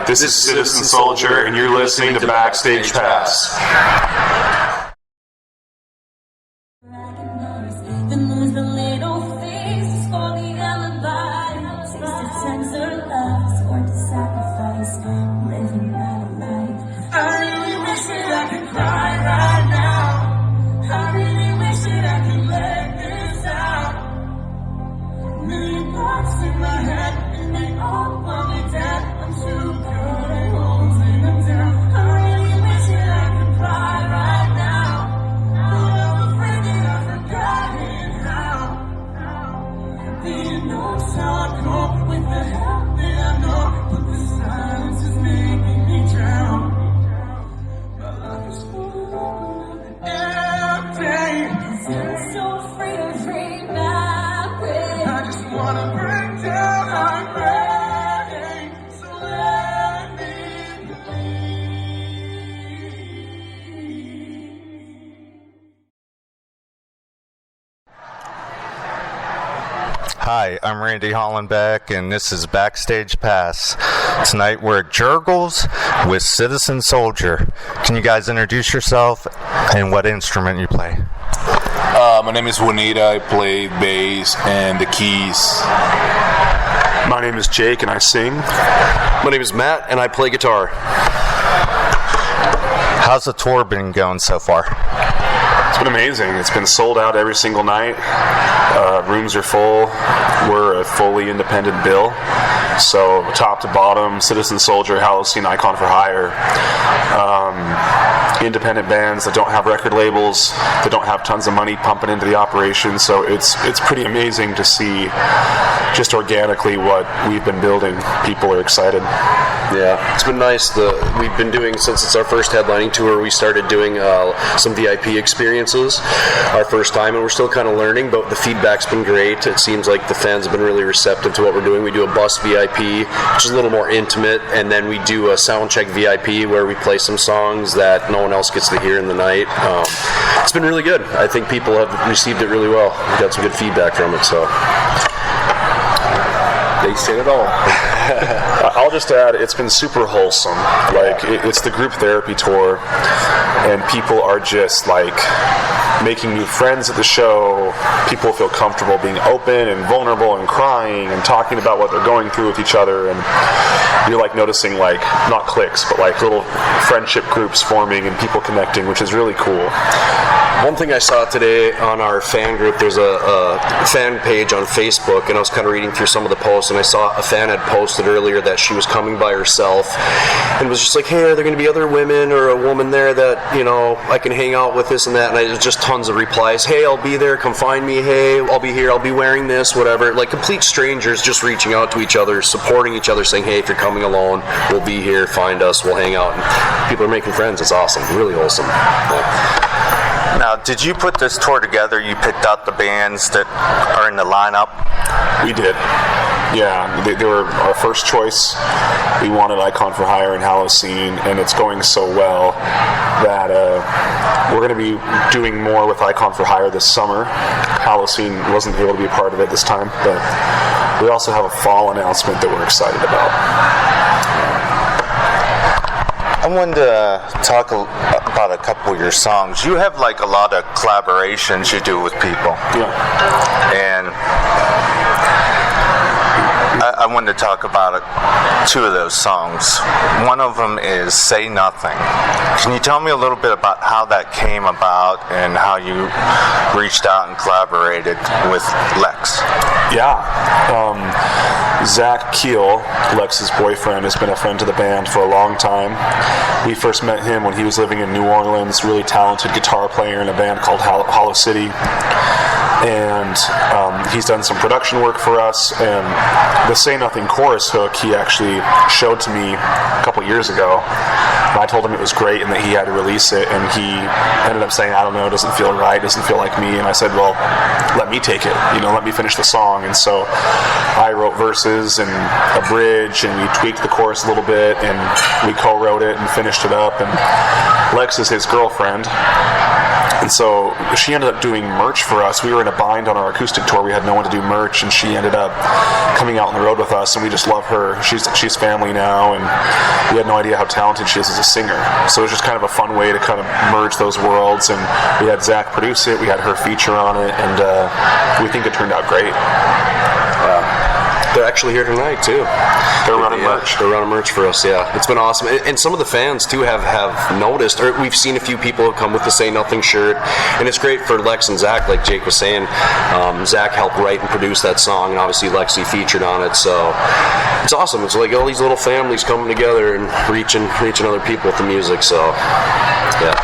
This is Citizen Soldier, and you're listening to Backstage Pass. Hi, I'm Randy Hollenbeck, and this is Backstage Pass. Tonight we're at Jergels with Citizen Soldier. Can you guys introduce yourself and what instrument you play? My name is Wonitta. I play bass and the keys. My name is Jake, and I sing. My name is Matt, and I play guitar. How's the tour been going so far? It's been amazing. It's been sold out every single night. Rooms are full. We're a fully independent bill. So top to bottom, Citizen Soldier, Holecene, Icon for Hire. Independent bands that don't have record labels, that don't have tons of money pumping into the operation. So it's pretty amazing to see just organically what we've been building. People are excited. Yeah, it's been nice. We've been doing, since it's our first headlining tour, we started doing some VIP experiences our first time, and we're still kind of learning, but the feedback's been great. It seems like the fans have been really receptive to what we're doing. We do a bus VIP, which is a little more intimate, and then we do a sound check VIP where we play some songs that no one else gets to hear in the night. It's been really good. I think people have received it really well. We got some good feedback from it, so They said it all. I'll just add, it's been super wholesome. Like, it's the group therapy tour, and people are just like making new friends at the show. People feel comfortable being open and vulnerable and crying and talking about what they're going through with each other, and you're like noticing, like, not cliques, but like little friendship groups forming and people connecting, which is really cool. One thing I saw today on our fan group, there's a fan page on Facebook, and I was kind of reading through some of the posts, and I saw a fan had posted earlier that she was coming by herself and was just like, hey, are there going to be other women or a woman there that, you know, I can hang out with, this and that? And there's just tons of replies. Hey, I'll be there, come find me. Hey, I'll be here, I'll be wearing this, whatever. Like complete strangers just reaching out to each other, supporting each other, saying, hey, if you're coming alone, we'll be here, find us, we'll hang out. And people are making friends. It's awesome, really wholesome. Yeah. Now, did you put this tour together? You picked out the bands that are in the lineup? We did. Yeah, they were our first choice. We wanted Icon for Hire and Holecene, and it's going so well that we're going to be doing more with Icon for Hire this summer. Holecene wasn't able to be a part of it this time, but we also have a fall announcement that we're excited about. I wanted to talk about a couple of your songs. You have like a lot of collaborations you do with people. Yeah. And I wanted to talk about two of those songs. One of them is Say Nothing. Can you tell me a little bit about how that came about and how you reached out and collaborated with LEXX? Yeah. Zach Keel, LEXX's boyfriend, has been a friend to the band for a long time. We first met him when he was living in New Orleans, really talented guitar player in a band called Holecene. And he's done some production work for us, and the Say Nothing chorus hook he actually showed to me a couple years ago, and I told him it was great and that he had to release it, and he ended up saying, I don't know, it doesn't feel right, doesn't feel like me, and I said, well, let me take it, let me finish the song. And so I wrote verses and a bridge, and we tweaked the chorus a little bit, and we co-wrote it and finished it up, and LEXX is his girlfriend, And so she ended up doing merch for us. We were in a bind on our acoustic tour. We had no one to do merch, and she ended up coming out on the road with us, and we just love her. She's family now, and we had no idea how talented she is as a singer. So it was just kind of a fun way to kind of merge those worlds, and we had Zach produce it, we had her feature on it, and we think it turned out great. They're actually here tonight too. They're running merch. They're running merch for us. Yeah, it's been awesome. And some of the fans too have noticed, or we've seen a few people come with the Say Nothing shirt, and it's great for Lex and Zach. Like Jake was saying, Zach helped write and produce that song, and obviously Lexi featured on it. So it's awesome. It's like all these little families coming together and reaching other people with the music. So yeah.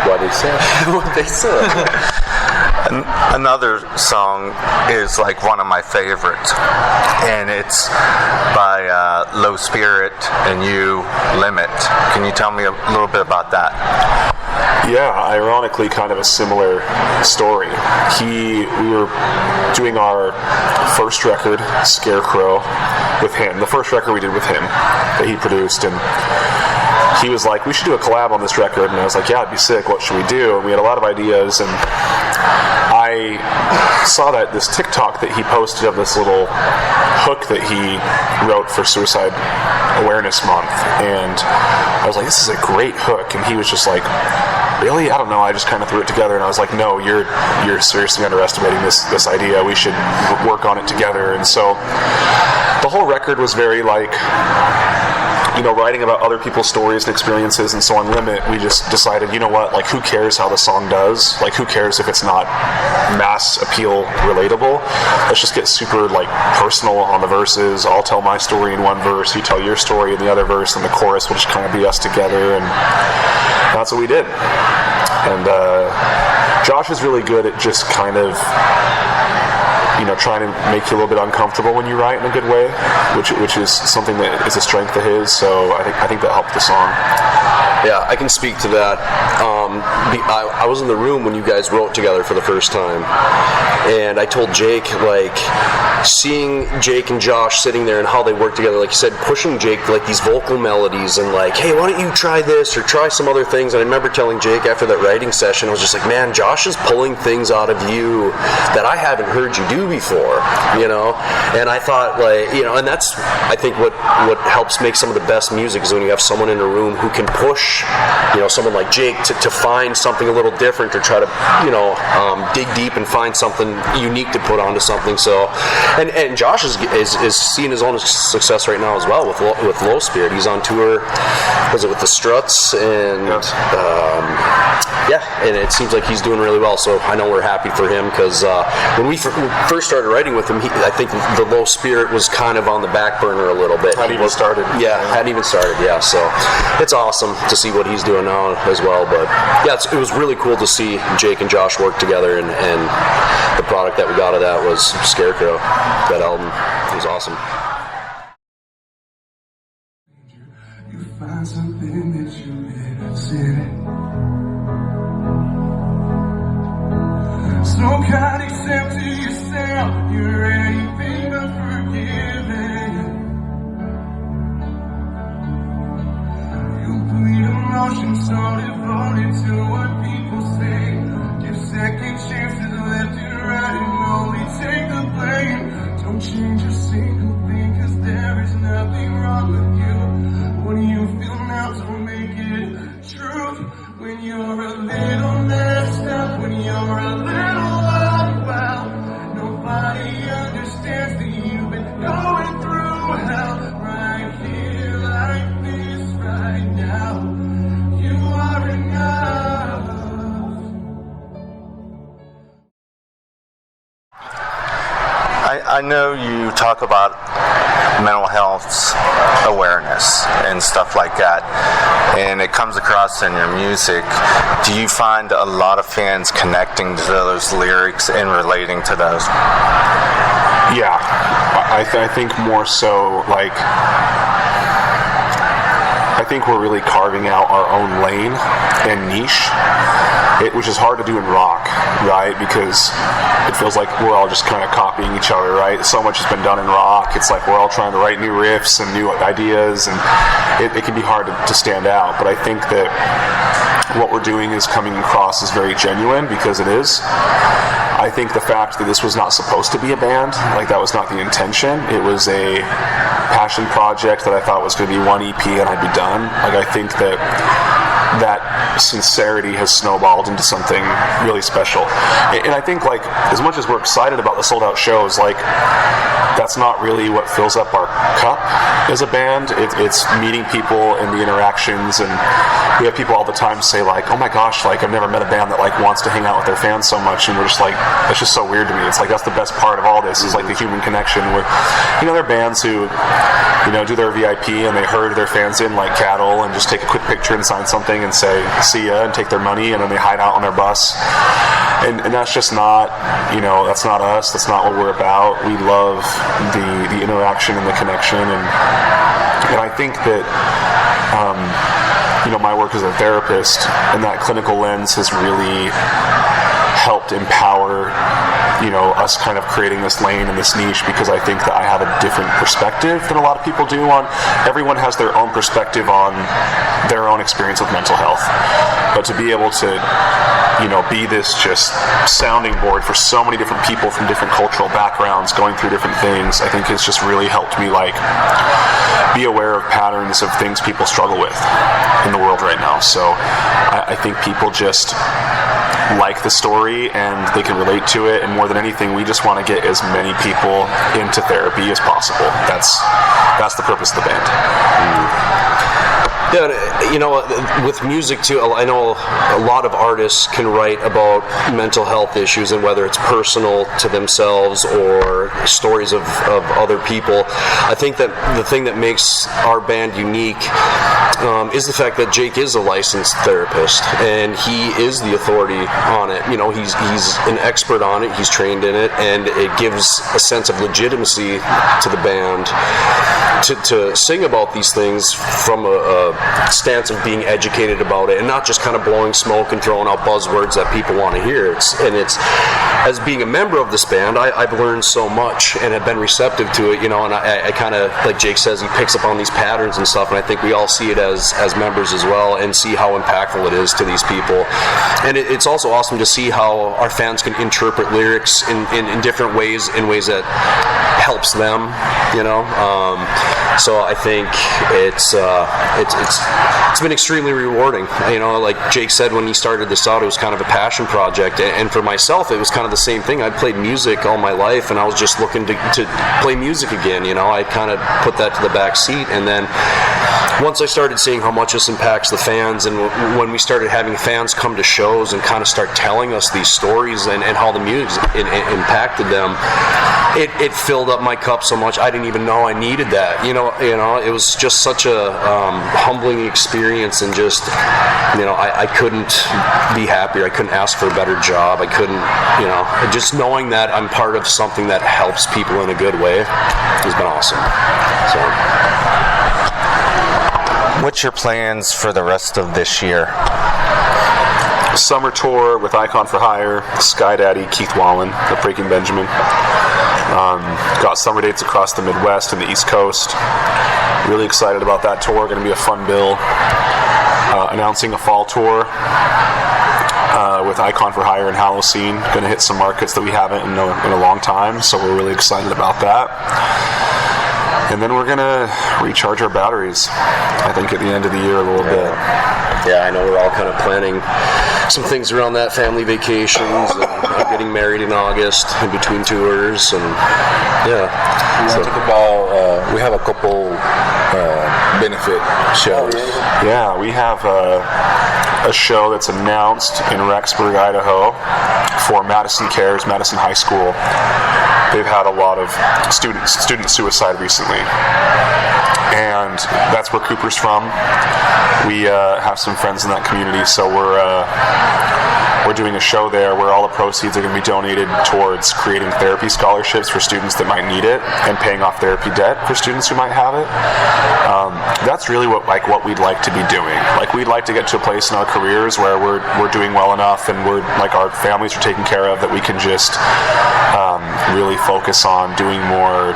What they said. What they said. Another song is like one of my favorites, and it's by Low Spirit and You, Limit. Can you tell me a little bit about that? Yeah, ironically, kind of a similar story. We were doing our first record, Scarecrow, with him. The first record we did with him that he produced, and he was like, we should do a collab on this record, and I was like, yeah, it'd be sick, what should we do? And we had a lot of ideas, and I saw that this TikTok that he posted of this little hook that he wrote for Suicide Awareness Month, and I was like, this is a great hook, and he was just like, really? I don't know, I just kind of threw it together, and I was like, no, you're seriously underestimating this idea, we should work on it together. And so the whole record was very like, writing about other people's stories and experiences. And so on Limit, we just decided, you know what, like, who cares how the song does? Like, who cares if it's not mass appeal relatable? Let's just get super, like, personal on the verses. I'll tell my story in one verse, you tell your story in the other verse, and the chorus will just kind of be us together, and that's what we did. And Josh is really good at just kind of trying to make you a little bit uncomfortable when you write in a good way, which is something that is a strength of his. So I think that helped the song. Yeah, I can speak to that. I was in the room when you guys wrote together for the first time, and I told Jake, like, seeing Jake and Josh sitting there and how they work together, like you said, pushing Jake like these vocal melodies and like, hey, why don't you try this or try some other things? And I remember telling Jake after that writing session, I was just like, man, Josh is pulling things out of you that I haven't heard you do before, And I thought, like, and that's, I think, what helps make some of the best music is when you have someone in a room who can push, someone like Jake to find something a little different or try to, dig deep and find something unique to put onto something. So, and Josh is seeing his own success right now as well with Low Spirit. He's on tour, was it with the Struts, and and it seems like he's doing really well. So I know we're happy for him, because when we first started writing with him, I think the Low Spirit was kind of on the back burner a little bit. Hadn't even started. Yeah, hadn't even started. Yeah, so it's awesome to see what he's doing now as well. But yeah, it was really cool to see Jake and Josh work together, and the product that we got of that was Scarecrow. That album was awesome. You find something that you never said. So kind, accept to yourself, you're anything but forgiving. You bleed emotions so devoted to what people say. Give second chances left and right and only take the blame. Don't change a single thing, 'cause there is nothing wrong with you. What do you feel now? Don't make it true. When you're a little messed up, when you're a little unwell, nobody understands that you've been going through hell. Right here, like this, right now, you are enough. I know you talk about mental health awareness and stuff like that, and it comes across in your music. Do you find a lot of fans connecting to those lyrics and relating to those? Yeah, I think more so, like, I think we're really carving out our own lane and niche, which is hard to do in rock, right? Because it feels like we're all just kind of copying each other, right? So much has been done in rock. It's like we're all trying to write new riffs and new ideas, and it can be hard to stand out. But I think that what we're doing is coming across as very genuine, because it is. I think the fact that this was not supposed to be a band, like that was not the intention. It was a passion project that I thought was going to be one EP and I'd be done. Like, I think that sincerity has snowballed into something really special. And I think, like, as much as we're excited about the sold out shows, like, that's not really what fills up our cup as a band. It's meeting people and the interactions, and we have people all the time say, like, oh my gosh, like, I've never met a band that, like, wants to hang out with their fans so much, and we're just like, it's just so weird to me. It's like, that's the best part of all this, is like the human connection. Where, you know, there are bands who, you know, do their VIP and they herd their fans in like cattle and just take a quick picture and sign something and say see ya and take their money, and then they hide out on their bus, and that's just not, you know, that's not us. That's not what we're about. We love the interaction and the connection, and I think that you know, my work as a therapist and that clinical lens has really helped empower, you know, us kind of creating this lane and this niche, because I think that I have a different perspective than a lot of people do on. Everyone has their own perspective on their own experience with mental health, but to be able to, you know, be this just sounding board for so many different people from different cultural backgrounds going through different things, I think it's just really helped me, like, be aware of patterns of things people struggle with in the world right now. So I think people just like the story and they can relate to it, and more than anything, we just want to get as many people into therapy as possible. That's the purpose of the band. Yeah, you know, with music too, I know a lot of artists can write about mental health issues, and whether it's personal to themselves or stories of other people. I think that the thing that makes our band unique is the fact that Jake is a licensed therapist, and he is the authority on it. You know, he's an expert on it, he's trained in it, and it gives a sense of legitimacy to the band to sing about these things from a stance of being educated about it, and not just kind of blowing smoke and throwing out buzzwords that people want to hear. It's as being a member of this band, I've learned so much and have been receptive to it, you know, and I kind of, like Jake says, he picks up on these patterns and stuff, and I think we all see it as members as well, and see how impactful it is to these people. And it's also awesome to see how our fans can interpret lyrics in different ways, in ways that helps them, you know. So I think it's been extremely rewarding. You know, like Jake said, when he started this out, it was kind of a passion project, and for myself, it was kind of the same thing. I played music all my life, and I was just looking to play music again. You know, I kind of put that to the back seat, and then once I started seeing how much this impacts the fans, and when we started having fans come to shows and kind of start telling us these stories and how the music impacted them, it filled up my cup so much I didn't even know I needed that. You know, it was just such a humbling experience, and just, you know, I couldn't be happier. I couldn't ask for a better job. I couldn't, you know, just knowing that I'm part of something that helps people in a good way has been awesome. So, what's your plans for the rest of this year? Summer tour with Icon for Hire, Sky Daddy, Keith Wallen, the Breaking Benjamin. Got summer dates across the Midwest and the East Coast. Really excited about that tour. Going to be a fun bill. Announcing a fall tour with Icon for Hire and Holecene. Going to hit some markets that we haven't in a long time, so we're really excited about that. And then we're going to recharge our batteries, I think, at the end of the year a little bit. Yeah, I know we're all kind of planning some things around that, family vacations, and getting married in August in between tours, and yeah. We want to talk about, we have a couple benefit shows. Yeah, we have a show that's announced in Rexburg, Idaho for Madison Cares, Madison High School. They've had a lot of student suicide recently, recently. And that's where Cooper's from. We have some friends in that community, so we're doing a show there where all the proceeds are going to be donated towards creating therapy scholarships for students that might need it and paying off therapy debt for students who might have it. That's really what we'd like to be doing. Like, we'd like to get to a place in our careers where we're doing well enough and we're like our families are taken care of that we can just really focus on doing more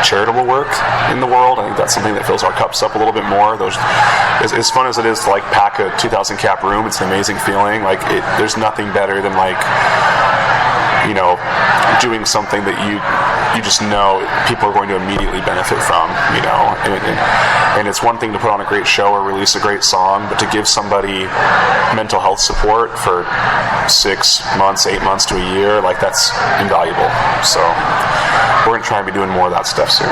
charitable work in the world. I think that's something that fills our cups up a little bit more. As fun as it is to like pack a 2,000 cap room, it's an amazing feeling. Like, there's nothing better than like, you know, doing something that you just know people are going to immediately benefit from, you know. And it's one thing to put on a great show or release a great song, but to give somebody mental health support for 6 months, 8 months to a year, like, that's invaluable. So we're going to try and be doing more of that stuff soon.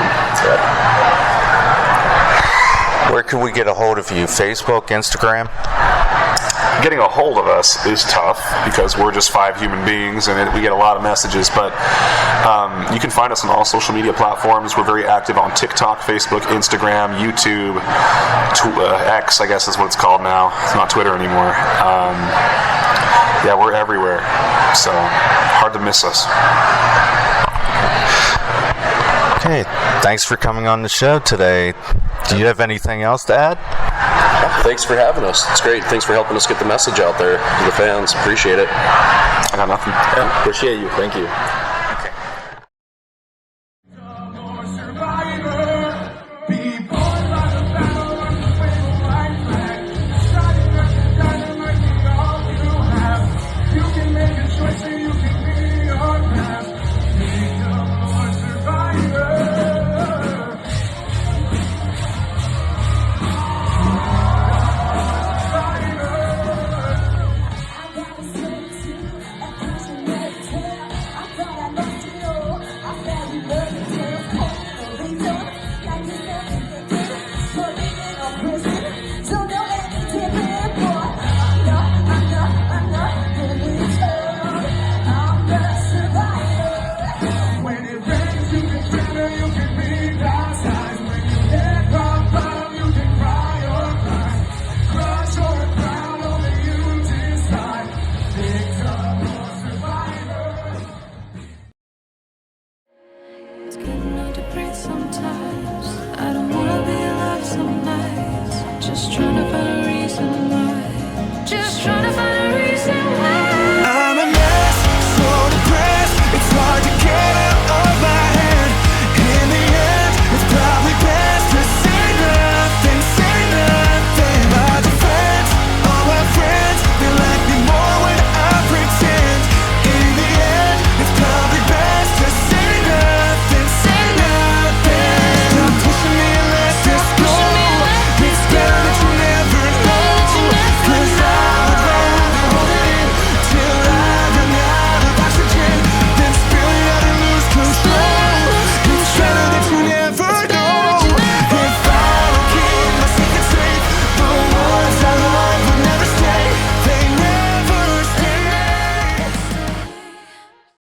Where can we get a hold of you? Facebook, Instagram? Getting a hold of us is tough because we're just 5 human beings and we get a lot of messages, but you can find us on all social media platforms. We're very active on TikTok, Facebook, Instagram, YouTube, X, I guess is what it's called now. It's not Twitter anymore. Yeah, we're everywhere, so hard to miss us. Okay, thanks for coming on the show today. Do you have anything else to add? Thanks for having us. It's great. Thanks for helping us get the message out there to the fans. Appreciate it. I got nothing. Yeah, appreciate you. Thank you. It's getting hard to breathe sometimes.